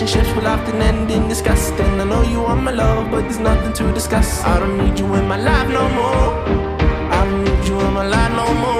relationships will often end in disgust. And I know you want my love, but there's nothing to discuss. I don't need you in my life no more. I don't need you in my life no more.